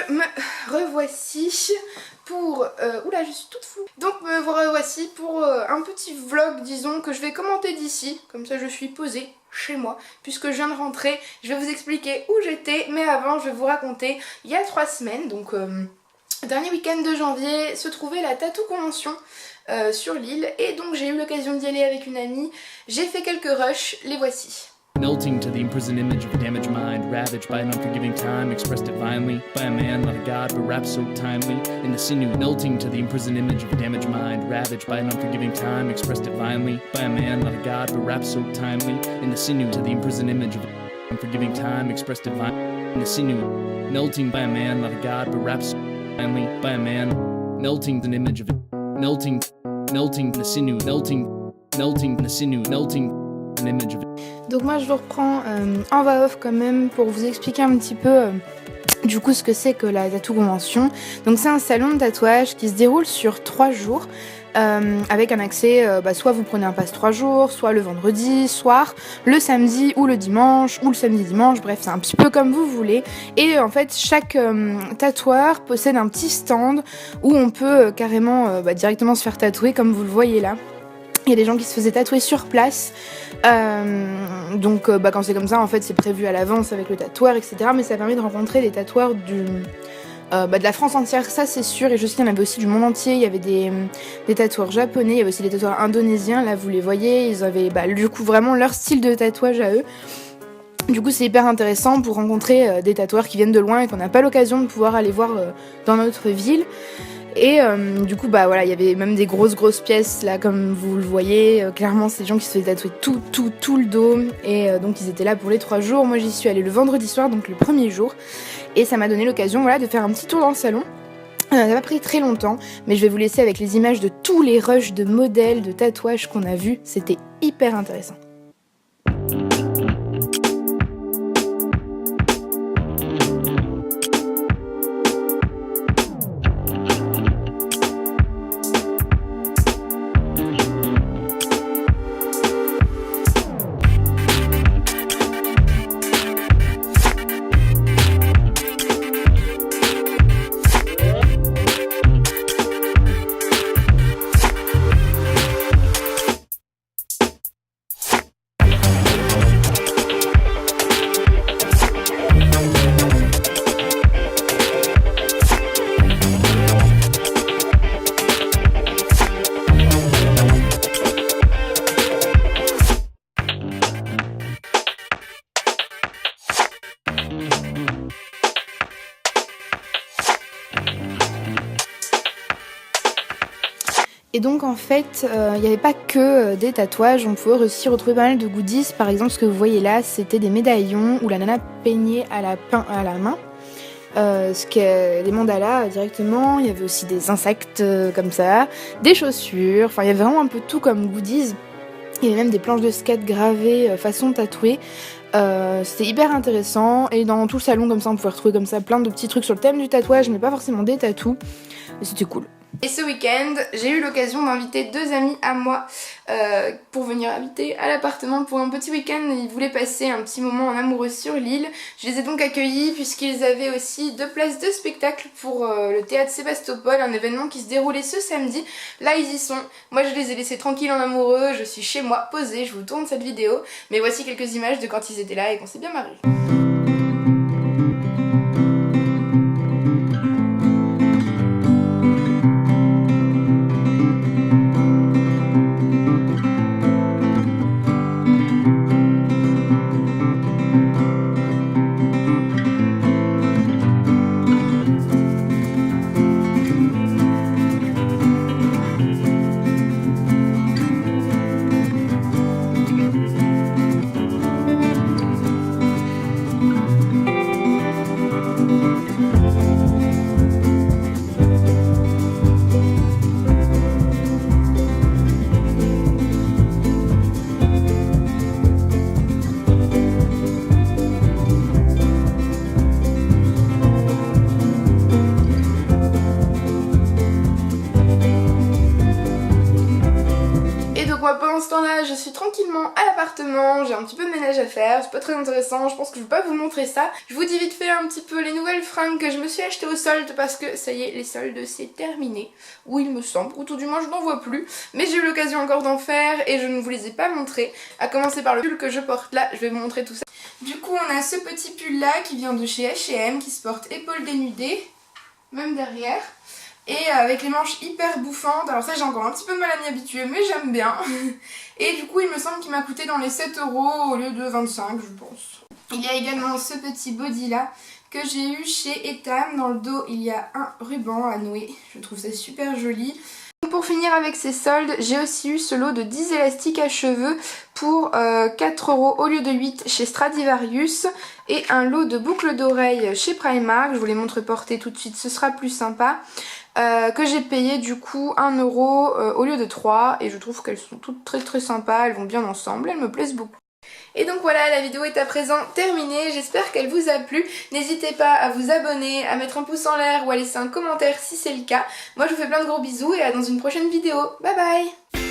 me revoici pour... oula, je suis toute floue. Donc me revoici pour un petit vlog, disons, que je vais commenter d'ici. Comme ça je suis posée chez moi, puisque je viens de rentrer. Je vais vous expliquer où j'étais, mais avant je vais vous raconter, il y a 3 semaines, donc dernier week-end de janvier, se trouvait la Tattoo Convention sur l'île. Et donc j'ai eu l'occasion d'y aller avec une amie. J'ai fait quelques rushs, les voici. Melting to the imprisoned image of a damaged mind, ravaged by an unforgiving time, expressed divinely by a man, not a god, but rap so timely in the sinew. Melting to the imprisoned image of a damaged mind, ravaged by an unforgiving time, expressed divinely by a man, not a god, but rap so timely in the sinew. To the imprisoned image of unforgiving time, expressed divinely in the sinew. Melting by a man, not a god, but rap so timely by a man. Melting an image of melting the sinew, melting the sinew, melting an image of. Donc moi je vous reprends en voix off quand même pour vous expliquer un petit peu du coup ce que c'est que la Tattoo Convention. Donc c'est un salon de tatouage qui se déroule sur 3 jours avec un accès, soit vous prenez un pass 3 jours, soit le vendredi soir, le samedi ou le dimanche, ou le samedi dimanche, bref c'est un petit peu comme vous voulez. Et en fait chaque tatoueur possède un petit stand où on peut carrément directement se faire tatouer comme vous le voyez là. Il y a des gens qui se faisaient tatouer sur place, donc quand c'est comme ça en fait c'est prévu à l'avance avec le tatoueur etc, mais ça permet de rencontrer des tatoueurs de la France entière, ça c'est sûr, et je sais qu'il y en avait aussi du monde entier. Il y avait des tatoueurs japonais, il y avait aussi des tatoueurs indonésiens, là vous les voyez, ils avaient du coup vraiment leur style de tatouage à eux. Du coup c'est hyper intéressant pour rencontrer des tatoueurs qui viennent de loin et qu'on n'a pas l'occasion de pouvoir aller voir dans notre ville. Et du coup il y avait même des grosses pièces là comme vous le voyez, clairement c'est des gens qui se faisaient tatouer tout le dos et donc ils étaient là pour les 3 jours. Moi j'y suis allée le vendredi soir, donc le premier jour, et ça m'a donné l'occasion de faire un petit tour dans le salon. Ça n'a pas pris très longtemps, mais je vais vous laisser avec les images de tous les rushs de modèles, de tatouages qu'on a vus, c'était hyper intéressant. Et donc en fait, il n'y avait pas que des tatouages, on pouvait aussi retrouver pas mal de goodies. Par exemple, ce que vous voyez là, c'était des médaillons où la nana peignait à la main. Des mandalas directement, il y avait aussi des insectes comme ça, des chaussures, enfin il y avait vraiment un peu tout comme goodies. Il y avait même des planches de skate gravées façon tatouée. C'était hyper intéressant, et dans tout le salon comme ça on pouvait retrouver comme ça plein de petits trucs sur le thème du tatouage, mais pas forcément des tatous, mais c'était cool. Et ce week-end, j'ai eu l'occasion d'inviter 2 amis à moi pour venir habiter à l'appartement pour un petit week-end. Ils voulaient passer un petit moment en amoureux sur l'île. Je les ai donc accueillis puisqu'ils avaient aussi 2 places de spectacle pour le théâtre Sébastopol, un événement qui se déroulait ce samedi. Là ils y sont. Moi je les ai laissés tranquilles en amoureux, je suis chez moi posée, je vous tourne cette vidéo. Mais voici quelques images de quand ils étaient là et qu'on s'est bien marré. temps-là, je suis tranquillement à l'appartement, j'ai un petit peu de ménage à faire, c'est pas très intéressant, je pense que je vais pas vous montrer ça. Je vous dis vite fait un petit peu les nouvelles fringues que je me suis achetées au solde parce que ça y est, les soldes c'est terminé. Ou il me semble, ou tout du moins je n'en vois plus. Mais j'ai eu l'occasion encore d'en faire et je ne vous les ai pas montrés. À commencer par le pull que je porte là, je vais vous montrer tout ça. Du coup on a ce petit pull là qui vient de chez H&M qui se porte épaules dénudées, même derrière. Et avec les manches hyper bouffantes, alors ça j'ai encore un petit peu de mal à m'y habituer mais j'aime bien. Et du coup il me semble qu'il m'a coûté dans les 7 € au lieu de 25 je pense. Il y a également ce petit body là que j'ai eu chez Etam. Dans le dos il y a un ruban à nouer, je trouve ça super joli. Pour finir avec ces soldes, j'ai aussi eu ce lot de 10 élastiques à cheveux pour 4 € au lieu de 8 chez Stradivarius et un lot de boucles d'oreilles chez Primark. Je vous les montre portées tout de suite, ce sera plus sympa. Que j'ai payé du coup 1 € au lieu de 3 et je trouve qu'elles sont toutes très sympas, elles vont bien ensemble, elles me plaisent beaucoup. Et donc voilà, la vidéo est à présent terminée, j'espère qu'elle vous a plu. N'hésitez pas à vous abonner, à mettre un pouce en l'air ou à laisser un commentaire si c'est le cas. Moi je vous fais plein de gros bisous et à dans une prochaine vidéo. Bye bye!